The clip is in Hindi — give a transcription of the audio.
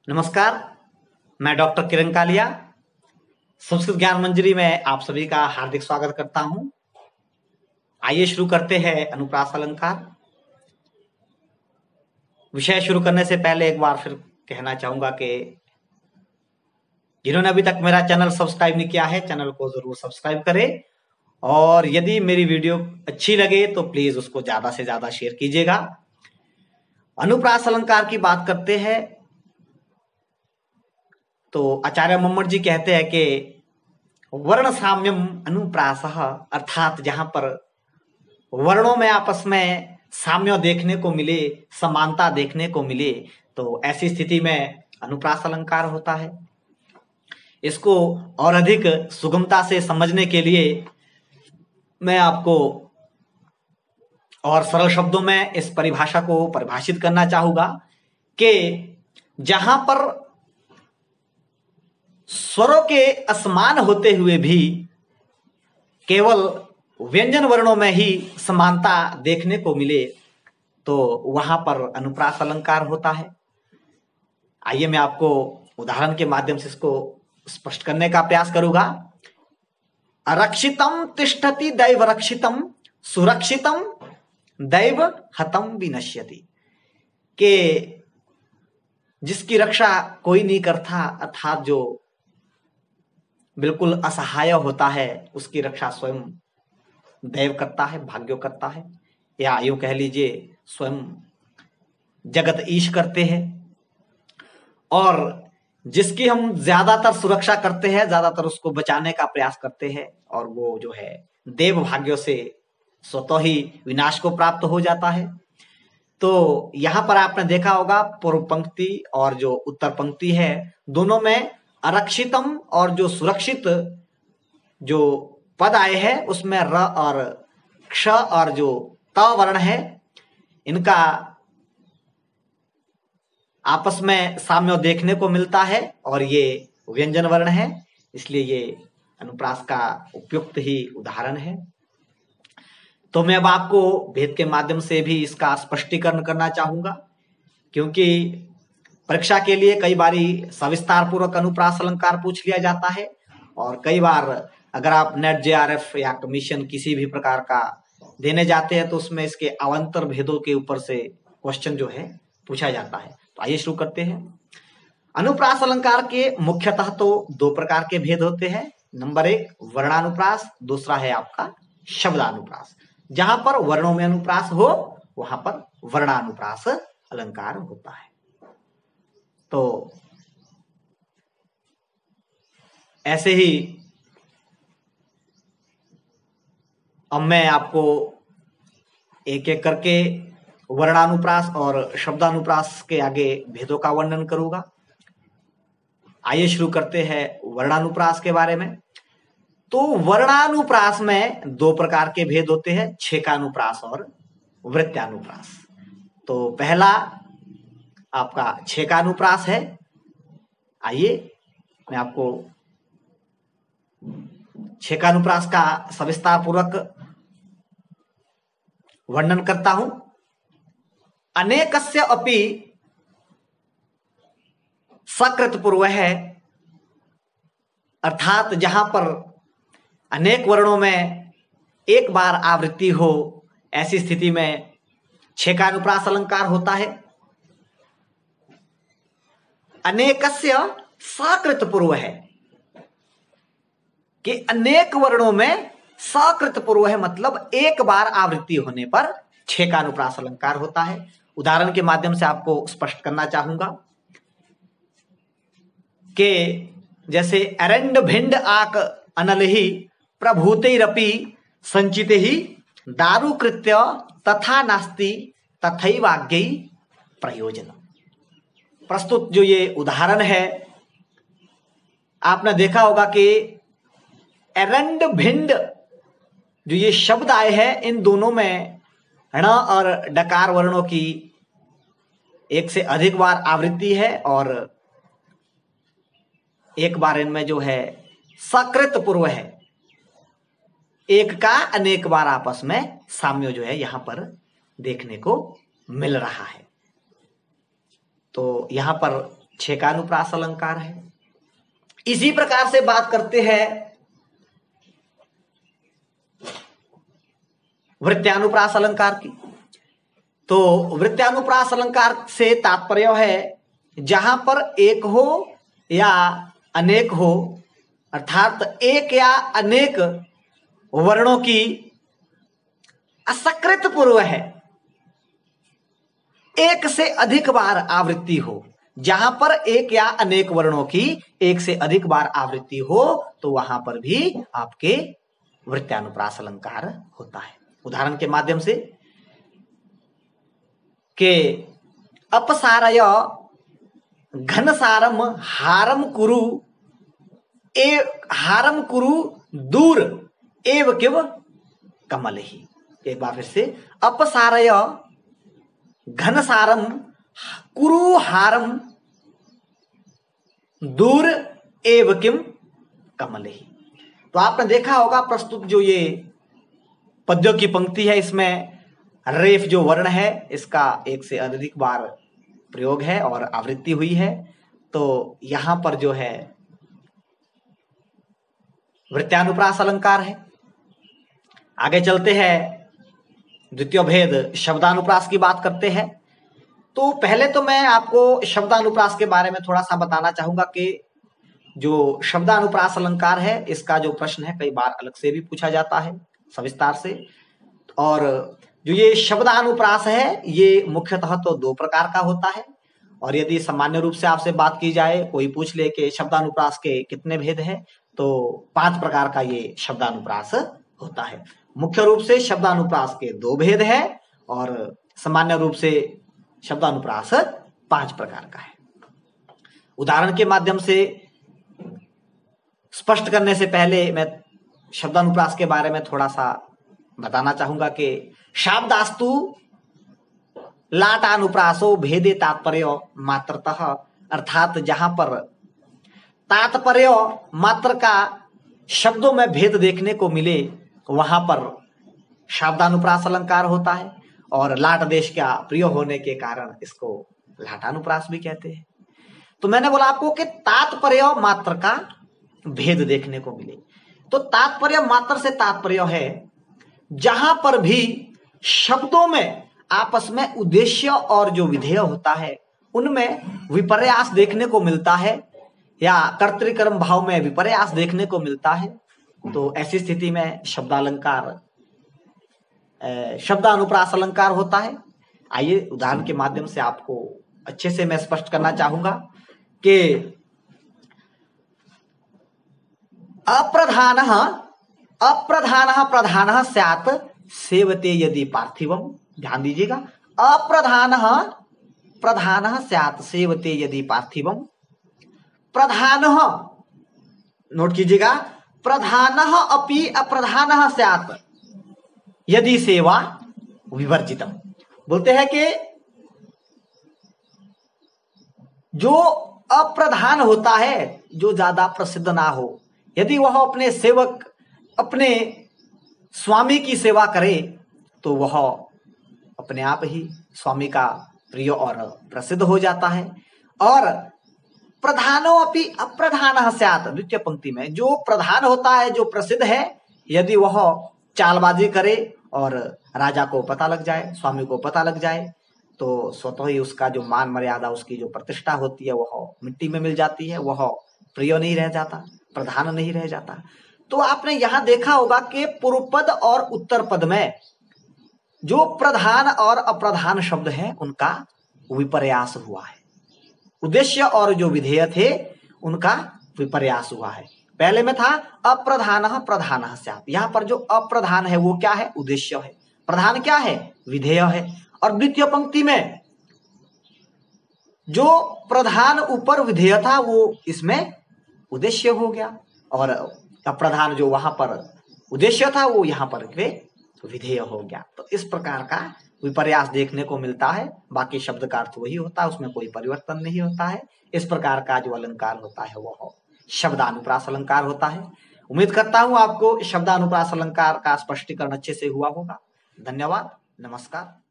नमस्कार, मैं डॉक्टर किरण कालिया संस्कृत ज्ञान मंजरी में आप सभी का हार्दिक स्वागत करता हूं। आइए शुरू करते हैं अनुप्रास अलंकार। विषय शुरू करने से पहले एक बार फिर कहना चाहूंगा कि जिन्होंने अभी तक मेरा चैनल सब्सक्राइब नहीं किया है, चैनल को जरूर सब्सक्राइब करें और यदि मेरी वीडियो अच्छी लगे तो प्लीज उसको ज्यादा से ज्यादा शेयर कीजिएगा। अनुप्रास अलंकार की बात करते हैं तो आचार्य मम्मट जी कहते हैं कि वर्ण साम्यम अनुप्रासः, अर्थात जहां पर वर्णों में आपस में साम्य देखने को मिले, समानता देखने को मिले, तो ऐसी स्थिति में अनुप्रास अलंकार होता है। इसको और अधिक सुगमता से समझने के लिए मैं आपको और सरल शब्दों में इस परिभाषा को परिभाषित करना चाहूंगा कि जहां पर स्वरों के असमान होते हुए भी केवल व्यंजन वर्णों में ही समानता देखने को मिले तो वहां पर अनुप्रास अलंकार होता है। आइए मैं आपको उदाहरण के माध्यम से इसको स्पष्ट करने का प्रयास करूंगा। अरक्षितम तिष्ठति दैव रक्षितम, सुरक्षितम दैव हतम विनश्यति, के जिसकी रक्षा कोई नहीं करता, अर्थात जो बिल्कुल असहाय होता है उसकी रक्षा स्वयं दैव करता है, भाग्य करता है, या यूं कह लीजिए स्वयं जगत ईश करते हैं। और जिसकी हम ज्यादातर सुरक्षा करते हैं, ज्यादातर उसको बचाने का प्रयास करते हैं, और वो जो है देव भाग्यों से स्वतः ही विनाश को प्राप्त हो जाता है। तो यहां पर आपने देखा होगा पूर्व पंक्ति और जो उत्तर पंक्ति है दोनों में अरक्षितम और जो सुरक्षित जो पद आए हैं उसमें र और क्ष और जो त वर्ण है इनका आपस में साम्य देखने को मिलता है और ये व्यंजन वर्ण है, इसलिए ये अनुप्रास का उपयुक्त ही उदाहरण है। तो मैं अब आपको भेद के माध्यम से भी इसका स्पष्टीकरण करना चाहूंगा, क्योंकि परीक्षा के लिए कई बारी सविस्तार पूर्वक अनुप्रास अलंकार पूछ लिया जाता है और कई बार अगर आप नेट जेआरएफ या कमीशन किसी भी प्रकार का देने जाते हैं तो उसमें इसके अवान्तर भेदों के ऊपर से क्वेश्चन जो है पूछा जाता है। तो आइए शुरू करते हैं। अनुप्रास अलंकार के मुख्यतः तो दो प्रकार के भेद होते हैं। नंबर एक वर्णानुप्रास, दूसरा है आपका शब्दानुप्रास। जहां पर वर्णों में अनुप्रास हो वहां पर वर्णानुप्रास अलंकार होता है। तो ऐसे ही अब मैं आपको एक एक करके वर्णानुप्रास और शब्दानुप्रास के आगे भेदों का वर्णन करूंगा। आइए शुरू करते हैं वर्णानुप्रास के बारे में। तो वर्णानुप्रास में दो प्रकार के भेद होते हैं, छेकानुप्रास और वृत्त्यानुप्रास। तो पहला आपका छेकानुप्रास है। आइए मैं आपको छेकानुप्रास का सविस्तार पूर्वक वर्णन करता हूं। अनेकस्य अपि सकृत पूर्व है, अर्थात जहां पर अनेक वर्णों में एक बार आवृत्ति हो ऐसी स्थिति में छेकानुप्रास अलंकार होता है। अनेकस्य सकृत पूर्व है कि अनेक वर्णों में सकृत पूर्व है, मतलब एक बार आवृत्ति होने पर छेकानुप्रास अलंकार होता है। उदाहरण के माध्यम से आपको स्पष्ट करना चाहूंगा कि जैसे अरंड भिंड आक अनल ही प्रभूतिरपि संचित ही दारुकृत्य तथा नास्ति तथैवाज्ञै प्रयोजन। प्रस्तुत जो ये उदाहरण है आपने देखा होगा कि अरंड भिंड जो ये शब्द आए हैं इन दोनों में ण और डकार वर्णों की एक से अधिक बार आवृत्ति है और एक बार इनमें जो है सकृत पूर्व है। एक का अनेक बार आपस में साम्य जो है यहां पर देखने को मिल रहा है। तो यहां पर 6 का अनुप्रास अलंकार है। इसी प्रकार से बात करते हैं वृत्यानुप्रास अलंकार की। तो वृत्यानुप्रास अलंकार से तात्पर्य है जहां पर एक हो या अनेक हो, अर्थात एक या अनेक वर्णों की असकृत पूर्व है, एक से अधिक बार आवृत्ति हो। जहां पर एक या अनेक वर्णों की एक से अधिक बार आवृत्ति हो तो वहां पर भी आपके वृत्यानुप्रास अलंकार होता है। उदाहरण के माध्यम से के अपसारय घनसारम हारम कुरु हारम कुरु दूर एव किव कमल ही। एक बार फिर से, अपसारय घनसारम कुरु हारम दूर एव किम कमल ही। तो आपने देखा होगा प्रस्तुत जो ये पद्यों की पंक्ति है, इसमें रेफ जो वर्ण है इसका एक से अधिक बार प्रयोग है और आवृत्ति हुई है। तो यहां पर जो है वृत्यानुप्रास अलंकार है। आगे चलते हैं, द्वितीय भेद शब्दानुप्रास की बात करते हैं। तो पहले तो मैं आपको शब्दानुप्रास के बारे में थोड़ा सा बताना चाहूंगा कि जो शब्दानुप्रास अलंकार है इसका जो प्रश्न है कई बार अलग से भी पूछा जाता है सविस्तार से। और जो ये शब्दानुप्रास है ये मुख्यतः तो 2 प्रकार का होता है। और यदि सामान्य रूप से आपसे बात की जाए, कोई पूछ ले कि शब्दानुप्रास के कितने भेद हैं, तो 5 प्रकार का ये शब्दानुप्रास होता है। मुख्य रूप से शब्दानुप्रास के 2 भेद हैं और सामान्य रूप से शब्दानुप्रास 5 प्रकार का है। उदाहरण के माध्यम से स्पष्ट करने से पहले मैं शब्दानुप्रास के बारे में थोड़ा सा बताना चाहूंगा कि शाब्दास्तु लाटानुप्रासो भेदे तात्पर्य मात्रतः, अर्थात जहां पर तात्पर्य मात्र का शब्दों में भेद देखने को मिले वहां पर शाब्दानुप्रास अलंकार होता है। और लाट देश का प्रिय होने के कारण इसको लाटानुप्रास भी कहते हैं। तो मैंने बोला आपको कि तात्पर्य मात्र का भेद देखने को मिले। तो तात्पर्य मात्र से तात्पर्य है जहां पर भी शब्दों में आपस में उद्देश्य और जो विधेय होता है उनमें विपर्यास देखने को मिलता है या कर्तृकर्म भाव में विपर्यास देखने को मिलता है। तो ऐसी स्थिति में शब्दालंकार शब्दानुप्रास अलंकार होता है। आइए उदाहरण के माध्यम से आपको अच्छे से मैं स्पष्ट करना चाहूंगा कि अप्रधानः अप्रधानः प्रधानः स्यात् सेवते यदि पार्थिवम। ध्यान दीजिएगा, अप्रधानः प्रधानः स्यात् सेवते यदि पार्थिवम। प्रधानः, नोट कीजिएगा, प्रधानः अपि अप्रधानः स्यात् यदि सेवा विवर्जितम। बोलते हैं कि जो अप्रधान होता है, जो ज्यादा प्रसिद्ध ना हो, यदि वह अपने सेवक अपने स्वामी की सेवा करे तो वह अपने आप ही स्वामी का प्रिय और प्रसिद्ध हो जाता है। और प्रधानो अपि अप्रधानः स्यात्, द्वितीय पंक्ति में जो प्रधान होता है, जो प्रसिद्ध है, यदि वह चालबाजी करे और राजा को पता लग जाए, स्वामी को पता लग जाए, तो स्वतः ही उसका जो मान मर्यादा, उसकी जो प्रतिष्ठा होती है वह मिट्टी में मिल जाती है, वह प्रिय नहीं रह जाता, प्रधान नहीं रह जाता। तो आपने यहां देखा होगा कि पूर्व पद और उत्तर पद में जो प्रधान और अप्रधान शब्द हैं उनका विपर्यास हुआ है। उद्देश्य और जो विधेय थे उनका विपर्यास हुआ है। पहले में था अप्रधानः प्रधानः स्यात्, यहां पर जो अप्रधान है वो क्या है? उद्देश्य है। प्रधान क्या है? विधेय है। और द्वितीय पंक्ति में जो प्रधान ऊपर विधेय था वो इसमें उद्देश्य हो गया, और अप्रधान जो वहां पर उद्देश्य था वो यहां पर विधेय हो गया। तो इस प्रकार का विपर्यास देखने को मिलता है। बाकी शब्द का अर्थ वही होता है, उसमें कोई परिवर्तन नहीं होता है। इस प्रकार का जो अलंकार होता है वह शब्दानुप्रास अलंकार होता है। उम्मीद करता हूं आपको शब्दानुप्रास अलंकार का स्पष्टीकरण अच्छे से हुआ होगा। धन्यवाद, नमस्कार।